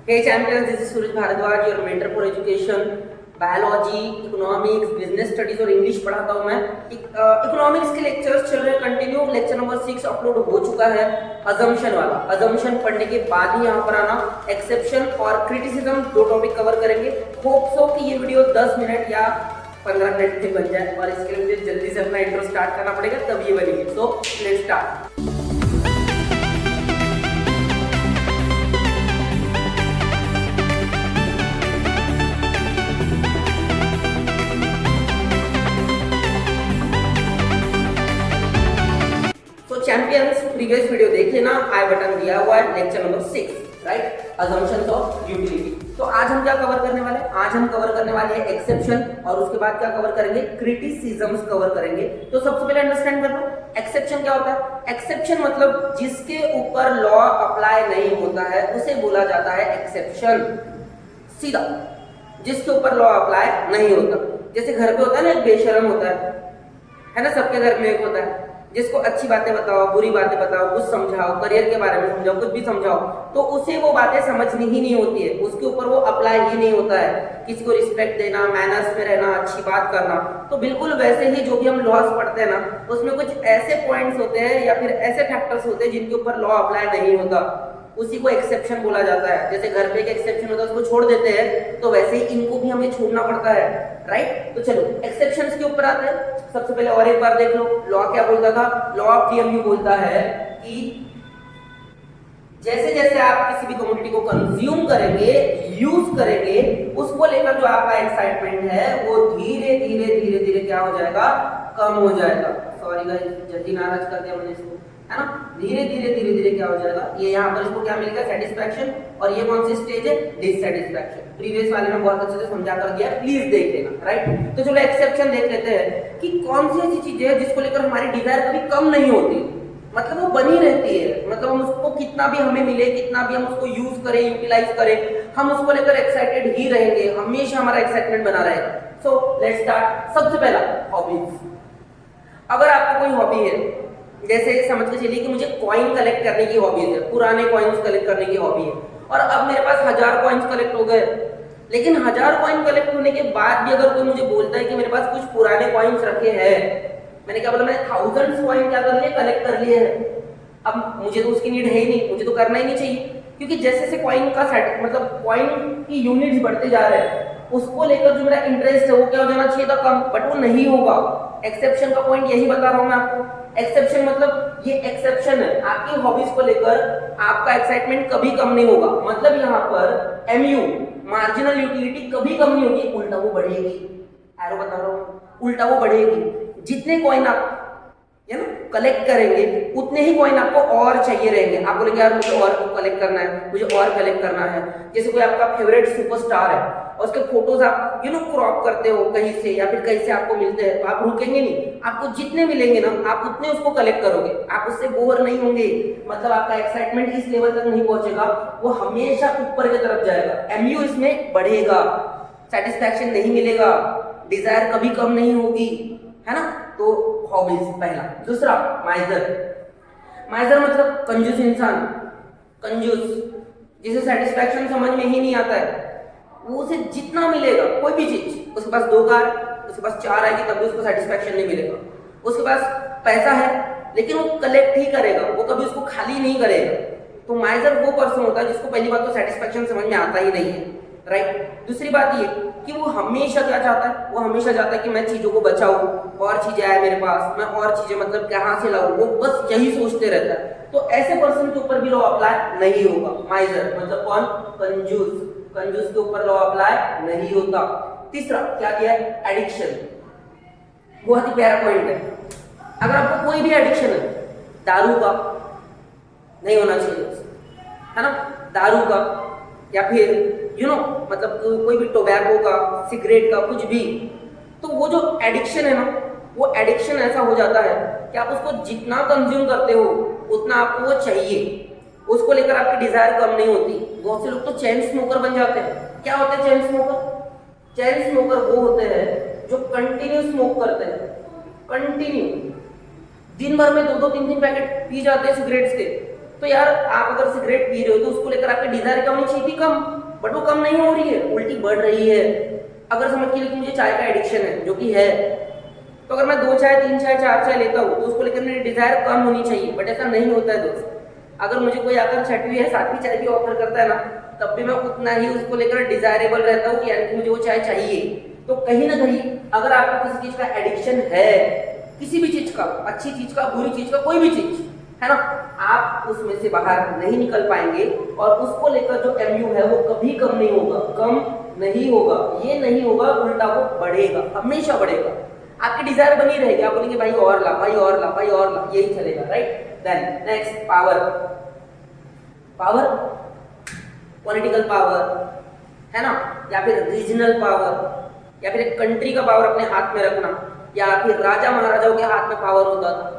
Hey champions, this is Suraj Bharadwaj, your mentor for education, biology, economics, business studies और English पढ़ाता हूँ मैं। Economics के lectures चल रहे हैं कंटिन्यू। लेक्चर नंबर 6 अपलोड हो चुका है, अजम्पशन वाला। अजम्पशन पढ़ने के बाद ही यहाँ पर आना, एक्सेप्शन और क्रिटिसिज्म दो टॉपिक कवर करेंगे। होप सो कि ये वीडियो 10 मिनट या 15 मिनट में बन जाए, और इसके लिए मुझे जल्दी से अपना इंट्रो स्टार्ट करना पड़ेगा, तब ये बनेगी। So let's start. Champions, previous video देख लेना, आई बटन दिया हुआ है, lecture number 6, right, assumptions of utility. तो आज हम क्या कवर करने वाले हैं? आज हम कवर करने वाले हैं एक्सेप्शन, और उसके बाद क्या कवर करेंगे? क्रिटिसिज्म्स कवर करेंगे। तो सबसे पहले अंडरस्टैंड कर लो, एक्सेप्शन क्या होता है? एक्सेप्शन मतलब जिसके ऊपर लॉ अप्लाई नहीं होता है उसे बोला जाता है एक्सेप्शन। सीधा, जिसके ऊपर लॉ अप्लाई नहीं होता। जैसे घर पे होता है ना, एक बेशरम होता है ना, सबके घर में एक होता है जिसको अच्छी बातें बताओ, बुरी बातें बताओ, कुछ समझाओ, करियर के बारे में समझाओ, कुछ भी समझाओ, तो उसे वो बातें समझनी ही नहीं होती है, उसके ऊपर वो अप्लाई ही नहीं होता है। किसी को रिस्पेक्ट देना, मैनर्स में रहना, अच्छी बात करना। तो बिल्कुल वैसे ही जो भी हम लॉस पढ़ते हैं ना, उसमें कुछ ऐसे पॉइंट्स होते हैं या फिर ऐसे फैक्टर्स होते हैं जिनके ऊपर लॉ अप्लाई नहीं होता, उसी को एक्सेप्शन बोला जाता है। जैसे घर पे एक एक्सेप्शन होता है, उसको छोड़ देते हैं, तो वैसे ही इनको भी हमें छोड़ना पड़ता है, राइट। तो चलो एक्सेप्शंस के ऊपर आते हैं। सबसे पहले और एक बार देख लो, लॉ क्या बोलता था? लॉ ऑफ टीएमयू बोलता है कि जैसे जैसे आप किसी भी कमोडिटी को कंज्यूम करेंगे, यूज करेंगे, उसको लेकर जो आपका एक्साइटमेंट है वो धीरे धीरे धीरे धीरे क्या हो जाएगा? कम हो जाएगा। सॉरी गाइस, जल्दी नाराज कर दिया मैंने इसको, है ना। धीरे धीरे धीरे धीरे क्या हो जाएगा? ये यहाँ पर इसको क्या मिलेगा? सेटिस्फैक्शन। और ये कौन सी स्टेज है? डिससैटिस्फैक्शन। प्रीवियस वाले में बहुत अच्छे से समझा कर दिया, प्लीज देख लेना, राइट। तो चलो एक्सेप्शन देख लेते हैं कि कौन सी ऐसी चीजें हैं जिसको लेकर हमारी डिजायर कभी कम नहीं होती, मतलब वो बनी रहती है। मतलब हम उसको कितना भी हमें मिले, कितना भी हम उसको यूज करें, यूटिलाइज करें, हम उसको लेकर एक्साइटेड ही रहेंगे, हमेशा हमारा एक्साइटमेंट बना रहेगा। So let's start. सबसे पहला, हॉबीज। अगर आपको कोई हॉबी है, जैसे समझ के चलिए कि मुझे कॉइन कलेक्ट करने की हॉबीज है, पुराने कॉइन्स कलेक्ट करने की हॉबी है, और अब मेरे पास 1000 कॉइन्स कलेक्ट हो गए। लेकिन 1000 कॉइन कलेक्ट होने के बाद भी अगर कोई मुझे बोलता है कि मेरे पास कुछ पुराने कॉइन्स रखे हैं, मैंने क्या बोला? मैंने थाउजेंड्स कॉइन क्या कर लिए? कलेक्ट कर लिए हैं। अब मुझे तो उसकी नीड है ही नहीं, मुझे तो करना ही नहीं चाहिए, क्योंकि जैसे जैसे कॉइन का सेट मतलब कॉइन की यूनिट्स बढ़ते जा रहे हैं, उसको लेकर जो मेरा इंटरेस्ट है वो क्या हो जाना चाहिए था? कम। बट वो नहीं होगा। एक्सेप्शन का पॉइंट यही बता रहा हूं मैं आपको। एक्सेप्शन मतलब ये एक्सेप्शन है, आपकी हॉबीज को लेकर आपका एक्साइटमेंट कभी कम नहीं होगा। मतलब यहाँ पर एमयू, मार्जिनल यूटिलिटी, कभी कम नहीं होगी, उल्टा वो बढ़ेगी। एरो बता रहा हूँ, उल्टा वो बढ़ेगी। जितने कॉइन आप कलेक्ट करेंगे उतने ही कॉइन आपको और चाहिए रहेंगे। आप बोलेंगे यार मुझे और कलेक्ट करना है, मुझे और कलेक्ट करना है। जैसे कोई आपका फेवरेट सुपरस्टार है और उसके फोटोज आप क्रॉप करते हो कहीं से या फिर कहीं से आपको मिलते हैं, तो आप रुकेंगे नहीं, आपको जितने मिलेंगे ना आप उतने उसको कलेक्ट करोगे, आप उससे बोर नहीं होंगे। मतलब आपका एक्साइटमेंट इस लेवल तक नहीं पहुंचेगा, वो हमेशा ऊपर की तरफ जाएगा। एमयू इसमें बढ़ेगा, सेटिस्फैक्शन नहीं मिलेगा, डिजायर कभी कम नहीं होगी, है ना। तो हॉबीज पहला। दूसरा, माइजर। माइजर मतलब कंजूस इंसान, कंजूस, जिसे सेटिस्फैक्शन समझ में ही नहीं आता है। वो उसे जितना मिलेगा, कोई भी चीज, उसके पास 2 कार, उसके पास 4 आएगी तब भी उसको सेटिस्फैक्शन नहीं मिलेगा। उसके पास पैसा है लेकिन वो कलेक्ट ही करेगा, वो कभी उसको खाली नहीं करेगा। तो माइजर वो पर्सन होता है जिसको पहली बात तो सेटिस्फैक्शन समझ में आता ही नहीं है, राइट। दूसरी बात ये कि वो हमेशा क्या चाहता है? वो हमेशा चाहता है कि मैं चीजों को बचाऊं, और चीजें आए मेरे पास, मैं और चीजें मतलब कहां से लाऊं, वो बस यही सोचते रहता है। तो ऐसे पर्सन के ऊपर भी लॉ अप्लाई नहीं होगा। माइजर मतलब कौन? कंजूस। कंजूस के ऊपर लॉ अप्लाई नहीं होता। तीसरा क्या किया है? एडिक्शन। बहुत ही प्यारा पॉइंट है। अगर आपको कोई भी एडिक्शन है, दारू का नहीं होना चाहिए, है ना, दारू का, या फिर मतलब कोई भी टोबैको का, सिगरेट का, कुछ भी, तो वो जो एडिक्शन है ना, वो एडिक्शन ऐसा हो जाता है कि आप उसको जितना कंज्यूम करते हो उतना आपको वो चाहिए, उसको लेकर आपकी डिजायर कम नहीं होती। बहुत से लोग तो चेन स्मोकर बन जाते हैं। क्या होते हैं चेन स्मोकर? चेन स्मोकर वो होते हैं जो कंटिन्यू स्मोक करते हैं, कंटिन्यू दिन भर में 2-2, 3-3 पैकेट पी जाते हैं सिगरेट्स के, तो यार आप अगर सिगरेट पी रहे हो तो उसको लेकर आपकी डिजायर कम होनी चाहिए थी, कम, बट वो कम नहीं हो रही है, उल्टी बढ़ रही है। अगर समझ के लिए कि मुझे चाय का एडिक्शन है, जो कि है, तो अगर मैं 2 चाय 3 चाय 4 चाय लेता हूँ तो उसको लेकर मेरी डिजायर कम होनी चाहिए, बट ऐसा नहीं होता है दोस्त। अगर मुझे कोई आकर 6वीं या 7वीं चाय भी ऑफर करता है ना, तब भी मैं उतना ही उसको लेकर डिजायरेबल रहता हूँ कि यार मुझे वो चाय चाहिए। तो कहीं ना कहीं अगर आपको किसी चीज का एडिक्शन है, किसी भी चीज का, अच्छी चीज का, बुरी चीज का, कोई भी चीज है ना, आप उसमें से बाहर नहीं निकल पाएंगे और उसको लेकर जो MU है वो कभी कम नहीं होगा, कम नहीं होगा, ये नहीं होगा, उल्टा वो बढ़ेगा, हमेशा बढ़ेगा। आपकी डिजायर बनी रहेगी, आप बोलेंगे भाई और ला, भाई और ला, भाई और ला, यही चलेगा, right. Then next, power. Power, political power है ना, या फिर रीजनल पावर, या फिर एक कंट्री का पावर अपने हाथ में रखना, या फिर राजा महाराजाओं के हाथ में पावर होता था।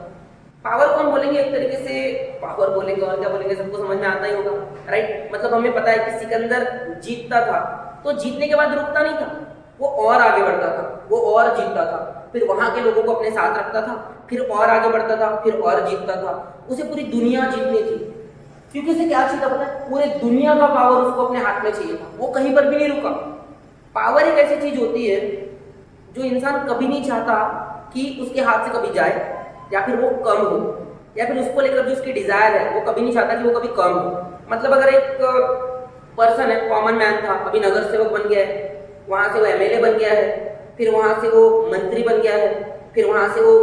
पावर कौन बोलेंगे, एक तरीके से पावर बोलेंगे, और क्या बोलेंगे, सबको समझ में आता ही होगा, राइट। मतलब हमें पता है कि सिकंदर जीतता था तो जीतने के बाद रुकता नहीं था, वो और आगे बढ़ता था, वो और जीतता था, फिर वहां के लोगों को अपने साथ रखता था, फिर और आगे बढ़ता था, फिर और जीतता था। उसे पूरी दुनिया जीतनी थी, क्योंकि उसे क्या चाहिए था पता है, पूरे दुनिया का पावर उसको अपने हाथ में चाहिए था, वो कहीं पर भी नहीं रुका। पावर एक ऐसी चीज होती है जो इंसान कभी नहीं चाहता कि उसके हाथ से कभी जाए, या फिर वो कम हो, या फिर उसको लेकर जो उसकी डिजायर है वो कभी नहीं चाहता कि वो कभी कम हो। मतलब अगर एक पर्सन है, कॉमन मैन था, अभी नगर सेवक बन गया है, वहां से वो MLA बन गया है, फिर वहां से वो मंत्री बन गया है, फिर वहां से वो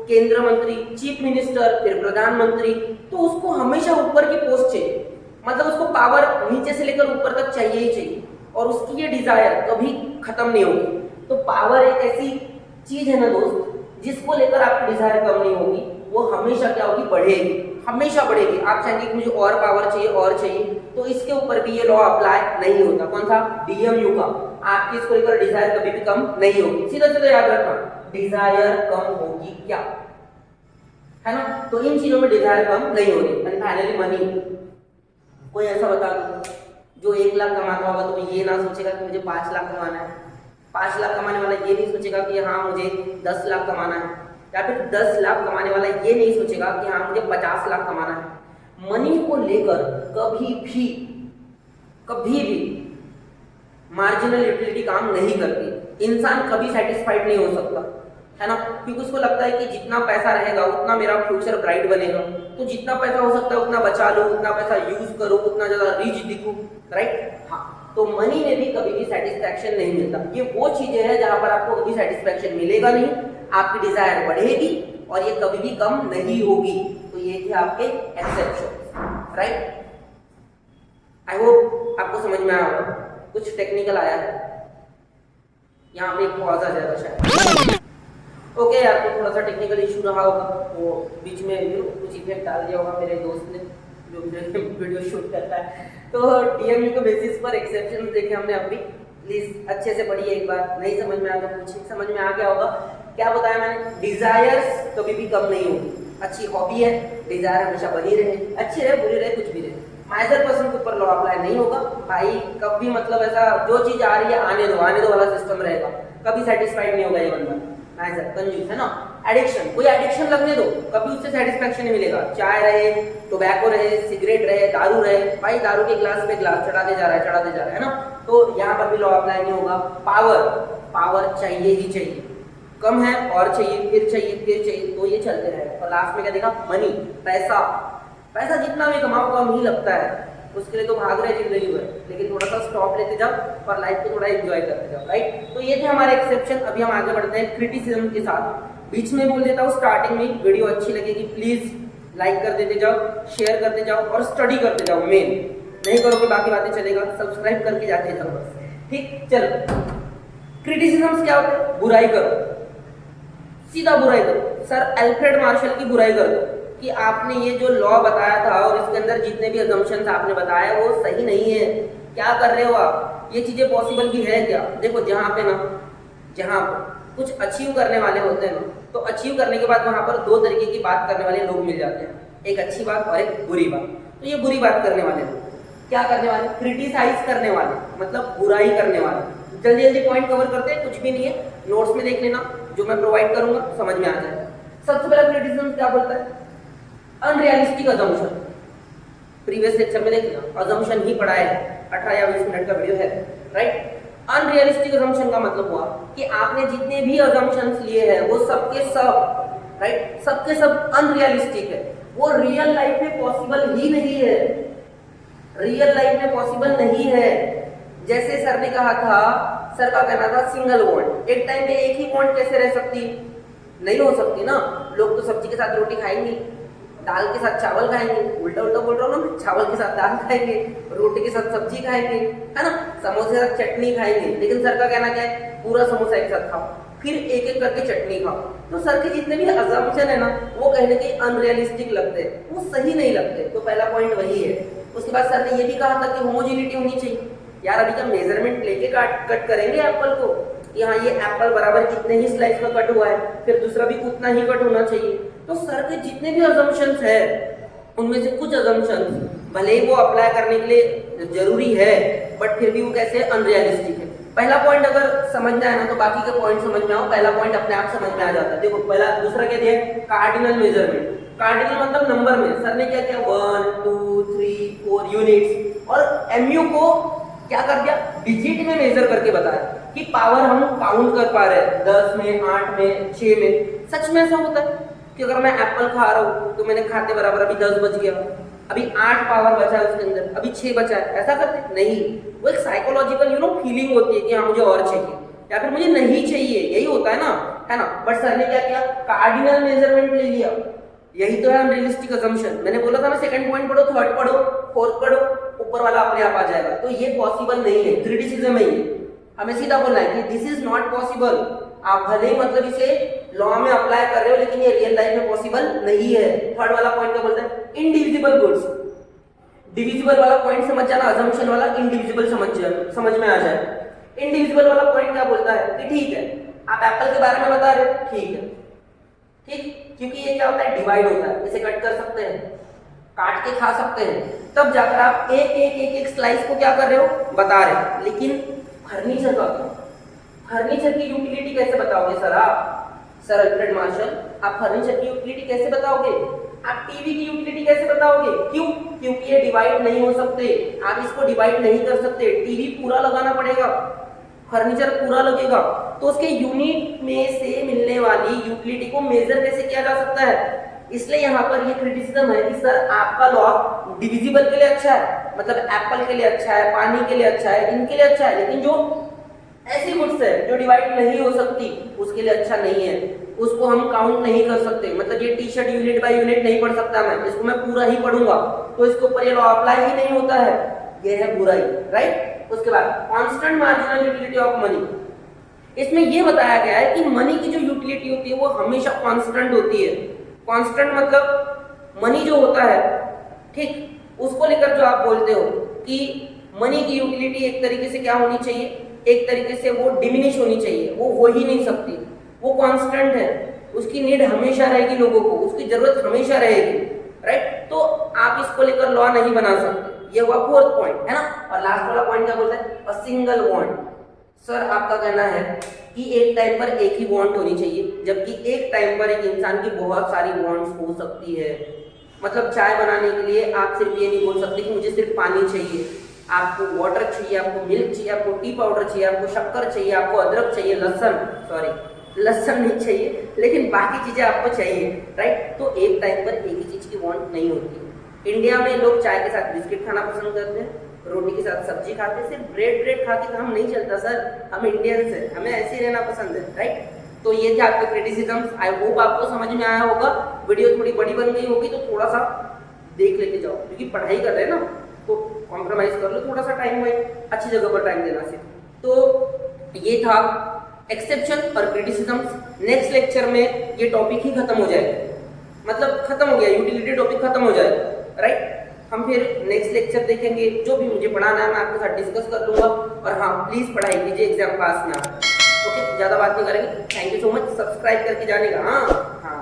केंद्र मंत्री, चीफ मिनिस्टर, फिर प्रधानमंत्री, तो उसको हमेशा ऊपर की पोस्ट चाहिए, मतलब उसको पावर नीचे से लेकर ऊपर तक चाहिए ही चाहिए, और उसकी ये डिजायर कभी खत्म नहीं होगी। तो पावर एक ऐसी चीज है ना दोस्त, जिसको लेकर आपकी डिजायर कम नहीं होगी, वो हमेशा क्या होगी, बढ़ेगी, हमेशा बढ़ेगी। आप चाहेंगे कि मुझे और पावर चाहिए, और चाहिए, तो इसके ऊपर भी ये लॉ अप्लाई नहीं होता। कौन सा, DMU का। आपकी इसको लेकर डिजायर कभी भी कम नहीं होगी, सीधा सीधा याद रखना, डिजायर कम होगी क्या, है ना। तो इन चीजों में डिजायर कम नहीं होगी। And finally money. कोई ऐसा बता दो जो 1 लाख कमाता होगा तो ये ना सोचेगा कि मुझे 5 लाख कमाना है, 5 लाख कमाने वाला ये नहीं सोचेगा कि हाँ मुझे 10 लाख कमाना है, या फिर 10 लाख कमाने वाला ये नहीं सोचेगा कि हाँ मुझे 50 लाख कमाना है। मनी को लेकर कभी भी मार्जिनल यूटिलिटी काम नहीं करती। इंसान कभी सेटिस्फाइड नहीं हो सकता, है ना, क्योंकि उसको लगता है कि जितना पैसा रहेगा उतना मेरा फ्यूचर ब्राइट बनेगा, तो जितना पैसा हो सकता है उतना बचा लो, उतना पैसा यूज करो, उतना ज्यादा रिच दिखो, राइट। हाँ, तो मनी में भी कभी भी सेटिस्फैक्शन नहीं मिलता। ये वो चीजें हैं जहां पर आपको कभी सेटिस्फैक्शन मिलेगा नहीं, आपकी डिजायर बढ़ेगी और ये कभी भी कम नहीं होगी। तो ये थे आपके एक्सेप्शन, राइट। आई होप आपको समझ में आया होगा। कुछ टेक्निकल आया है, यहाँ पे एक पॉज आ जाएगा शायद। ओके यार, तो थोड़ा सा टेक्निकल इशू रहा होगा, वो बीच में कुछ इफेक्ट डाल दिया होगा मेरे दोस्त ने जो वीडियो शूट करता है। तो DMU के बेसिस पर एक्सेप्शन देखे हमने अभी। प्लीज अच्छे से पढ़िए एक बार, नहीं समझ में आया तो पूछिए, समझ में आ गया होगा। क्या बताया मैंने, डिजायर्स कभी भी कम नहीं होगी। अच्छी हॉबी है, डिजायर हमेशा बनी रहे, अच्छी रहे बुरी रहे कुछ भी रहे, माइजर पर्सन के ऊपर लॉ अप्लाई नहीं होगा भाई। कभी मतलब ऐसा जो चीज आ रही है आने दो वाला सिस्टम रहेगा, कभी सेटिस्फाइड नहीं होगा ये बंदा, माइजर कंजूस, है ना। एडिक्शन, कोई एडिक्शन लगने दो, कभी उससे सेटिस्फैक्शन नहीं मिलेगा। चाय रहे, टोबैको रहे, सिगरेट रहे, दारू रहे, भाई दारू के ग्लास पे ग्लास चढ़ाते जा रहा है ना। तो यहाँ पर भी लॉ अप्लाई नहीं होगा। पावर चाहिए ही चाहिए, कम है और चाहिए, फिर चाहिए, तो ये चलते रहेगा। और लास्ट में क्या देखा, मनी, पैसा जितना भी कमाओ कम ही लगता है, उसके लिए तो भाग रहे जिंदगी भर, लेकिन थोड़ा सा स्टॉप लेते जाओ और लाइफ को थोड़ा एंजॉय करते जाओ, राइट। तो ये थे हमारे एक्सेप्शन। अभी हम आगे बढ़ते हैं क्रिटिसिज्म के साथ। बीच में बोल देता हूँ, स्टार्टिंग में वीडियो अच्छी लगेगी प्लीज लाइक कर देते जाओ, शेयर करते जाओ और स्टडी करते जाओ। मेन नहीं करोगे बाकी बातें चलेगा, सब्सक्राइब करके जाते जाओ बस, ठीक। चलो, क्रिटिसिज्म क्या होता है, बुराई करो, सीधा बुराई करो। सर अल्फ्रेड मार्शल की बुराई कर दो कि आपने ये जो लॉ बताया था और इसके अंदर जितने भी अजम्पशंस आपने बताया वो सही नहीं है, क्या कर रहे हो आप, ये चीजें पॉसिबल भी है क्या। देखो जहाँ पे कुछ अचीव करने वाले होते हैं ना, तो अचीव करने के बाद वहां पर 2 तरीके की बात करने वाले लोग मिल जाते हैं, एक अच्छी बात और एक बुरी बात। तो ये बुरी बात करने वाले लोग क्या करने वाले, क्रिटिसाइज करने वाले, मतलब बुराई करने वाले। जल्दी जल्दी पॉइंट कवर करते हैं, कुछ भी नहीं है, नोट्स में देख लेना, जो मैं प्रोवाइड करूंगा समझ में आ जाएगा। सबसे पहला क्रिटिसिज्म क्या बोलता है, अनरियलिस्टिक अजम्पशन। प्रीवियस लेक्चर में देखिए अजम्पशन ही पढ़ा है, 18 या 20 मिनट का वीडियो है, राइट। अनरियलिस्टिक अजम्पशन का मतलब हुआ कि आपने जितने भी अजम्पशंस लिए हैं वो सबके सब, राइट, सबके सब अनरियलिस्टिक है, वो रियल लाइफ में पॉसिबल ही नहीं है, रियल लाइफ में पॉसिबल नहीं है। जैसे सर ने कहा था, सर का कहना था सिंगल बॉन्ड, एक टाइम पे एक ही बॉन्ड कैसे रह सकती, नहीं हो सकती ना। लोग तो सब्जी के साथ रोटी खाएंगे, दाल के साथ चावल खाएंगे, उल्टा उल्टा बोल रहा हूँ ना, चावल के साथ दाल खाएंगे, रोटी के साथ सब्जी खाएंगे, है ना, समोसे के साथ चटनी खाएंगे। लेकिन सर का कहना क्या है, पूरा समोसा एक साथ खाओ, फिर एक एक करके चटनी खाओ। तो सर के जितने भी अजम्पशन है ना, वो कहीं ना कहीं अनरियलिस्टिक लगते हैं, वो सही नहीं लगते। तो पहला पॉइंट वही है। उसके बाद सर ने ये भी कहा था कि होमोजेनिटी होनी चाहिए। यार अभी जब मेजरमेंट लेके कट करेंगे एप्पल को कि हाँ ये एप्पल बराबर कितने ही स्लाइस का कट हुआ है, फिर दूसरा भी उतना ही कट होना चाहिए। तो सर के जितने भी अजम्पशंस है उनमें से कुछ अजम्पशंस भले ही वो अप्लाई करने के लिए जरूरी है, बट फिर भी वो कैसे अनरियलिस्टिक है। पहला पॉइंट अगर समझना है ना तो बाकी के पॉइंट समझ में आओ, पहला पॉइंट अपने आप समझ में आ जाता है। देखो पहला, दूसरा क्या दिया, कार्डिनल मेजरमेंट। कार्डिनल मतलब नंबर में। सर ने क्या किया, 1 2 3 4 यूनिट्स, और एमयू को क्या कर दिया, डिजिट में मेजर करके बताया कि पावर हम काउंट कर पा रहे हैं 10 में, 8 में, 6 में। सच में ऐसा होता है कि अगर मैं एप्पल खा रहा हूँ तो मैंने खाते बराबर अभी 10 बच गया, अभी 8 पावर बचा है उसके अंदर, अभी 6 बचा है, ऐसा करते नहीं। वो एक साइकोलॉजिकल फीलिंग होती है कि हाँ मुझे और चाहिए या फिर मुझे नहीं चाहिए, यही होता है ना। बट सर ने क्या किया, कार्डिनल मेजरमेंट ले लिया। यही तो है अनरियलिस्टिक अजम्पशन। मैंने बोला था ना सेकंड पॉइंट पढ़ो, थर्ड पढ़ो, फोर्थ पढ़ो, ऊपर वाला अपने आप आ जाएगा। तो ये पॉसिबल नहीं है, क्रिटिसिज्म है ये। हमें सीधा बोलना है कि दिस इज नॉट पॉसिबल। आप भले ही मतलब इसे लॉ में अप्लाई कर रहे हो, लेकिन ये रियल लाइफ में पॉसिबल नहीं है। थर्ड वाला पॉइंट क्या बोलते हैं, इनडिविजिबल गुड्स। डिविजिबल वाला पॉइंट समझ जाना, अजम्पशन वाला इनडिविजिबल समझ में आ जाए। इनडिविजिबल वाला पॉइंट क्या बोलता है कि ठीक है आप एप्पल के बारे में बता रहे हो, ठीक है, ठीक, क्योंकि ये क्या होता है, डिवाइड होता है, इसे कट कर सकते हैं, काट के खा सकते हैं, तब जाकर आप एक स्लाइस को क्या कर रहे हो, बता रहे हो। लेकिन फर्नीचर का क्या, फर्नीचर की यूटिलिटी कैसे बताओगे सर आप, सर अल्फ्रेड मार्शल, आप फर्नीचर की यूटिलिटी कैसे बताओगे, आप टीवी की यूटिलिटी कैसे बताओगे, क्यों, क्योंकि ये डिवाइड नहीं हो सकते, आप इसको डिवाइड नहीं कर सकते। टीवी पूरा लगाना पड़ेगा, फर्नीचर पूरा लगेगा, तो उसके यूनिट में से मिलने वाली यूटिलिटी को मेजर कैसे किया जा सकता है। इसलिए यहाँ पर ये क्रिटिसिज्म है कि सर आपका लॉ डिविजिबल के लिए अच्छा है, मतलब एप्पल के लिए अच्छा है, पानी के लिए अच्छा है, इनके लिए अच्छा है, लेकिन जो ऐसी गुड्स है जो डिवाइड नहीं हो सकती उसके लिए अच्छा नहीं है, उसको हम काउंट नहीं कर सकते। मतलब ये T shirt unit by unit नहीं पढ़ सकता मैं, इसको मैं पूरा ही पढ़ूंगा, तो इसके ऊपर ये लॉ अप्लाई ही नहीं होता है, ये है बुराई, राइट। उसके बाद constant marginal utility of money, इसमें ये बताया गया है कि मनी की जो यूटिलिटी होती है वो हमेशा कांस्टेंट होती है। कांस्टेंट मतलब मनी जो होता है, ठीक, उसको लेकर जो आप बोलते हो कि मनी की यूटिलिटी एक तरीके से क्या होनी चाहिए, एक तरीके से वो डिमिनिश होनी चाहिए, वो हो ही नहीं सकती, वो कांस्टेंट है, उसकी नीड हमेशा रहेगी, लोगों को उसकी जरूरत हमेशा रहेगी, राइट। तो आप इसको लेकर लॉ नहीं बना सकते, ये हुआ फोर्थ पॉइंट, है ना। और लास्ट वाला पॉइंट क्या बोलता है, अ सिंगल बॉन्ड। सर आपका कहना है कि एक टाइम पर एक ही बॉन्ड होनी चाहिए, जबकि एक टाइम पर एक इंसान की बहुत सारी बॉन्ड्स हो सकती है। मतलब चाय बनाने के लिए आप सिर्फ ये नहीं बोल सकते कि मुझे सिर्फ पानी चाहिए, आपको वाटर चाहिए, आपको मिल्क चाहिए, आपको टी पाउडर चाहिए, आपको शक्कर चाहिए, आपको अदरक चाहिए, लहसुन नहीं चाहिए, लेकिन बाकी चीजें आपको चाहिए, राइट। तो एक टाइम पर एक ही चीज की बॉन्ड नहीं होती। इंडिया में लोग चाय के साथ बिस्किट खाना पसंद करते हैं, रोटी के साथ सब्जी खाते हैं, सिर्फ ब्रेड खा के काम नहीं चलता सर, हम इंडियंस हैं, हमें ऐसे ही रहना पसंद है, राइट। तो ये थे आपके क्रिटिसिज्म्स, आई होप आपको समझ में आया होगा। वीडियो थोड़ी बड़ी बन गई होगी तो थोड़ा सा देख लेके जाओ, क्योंकि पढ़ाई कर रहे हैं ना, तो कॉम्प्रोमाइज कर लो थोड़ा सा टाइम वाइज, अच्छी जगह पर टाइम देना सीखो। तो ये था एक्सेप्शन और क्रिटिसिज्म्स। नेक्स्ट लेक्चर में ये टॉपिक ही खत्म हो जाएगा, मतलब खत्म हो गया, यूटिलिटी टॉपिक खत्म हो जाएगा, राइट। हम फिर नेक्स्ट लेक्चर देखेंगे, जो भी मुझे पढ़ाना है मैं आपके साथ डिस्कस कर लूंगा। और हाँ, प्लीज पढ़ाई कीजिए, एग्जाम पास ना। ओके, ज्यादा बात नहीं करेंगे। Thank you so much, subscribe करके जाने का। हाँ हाँ।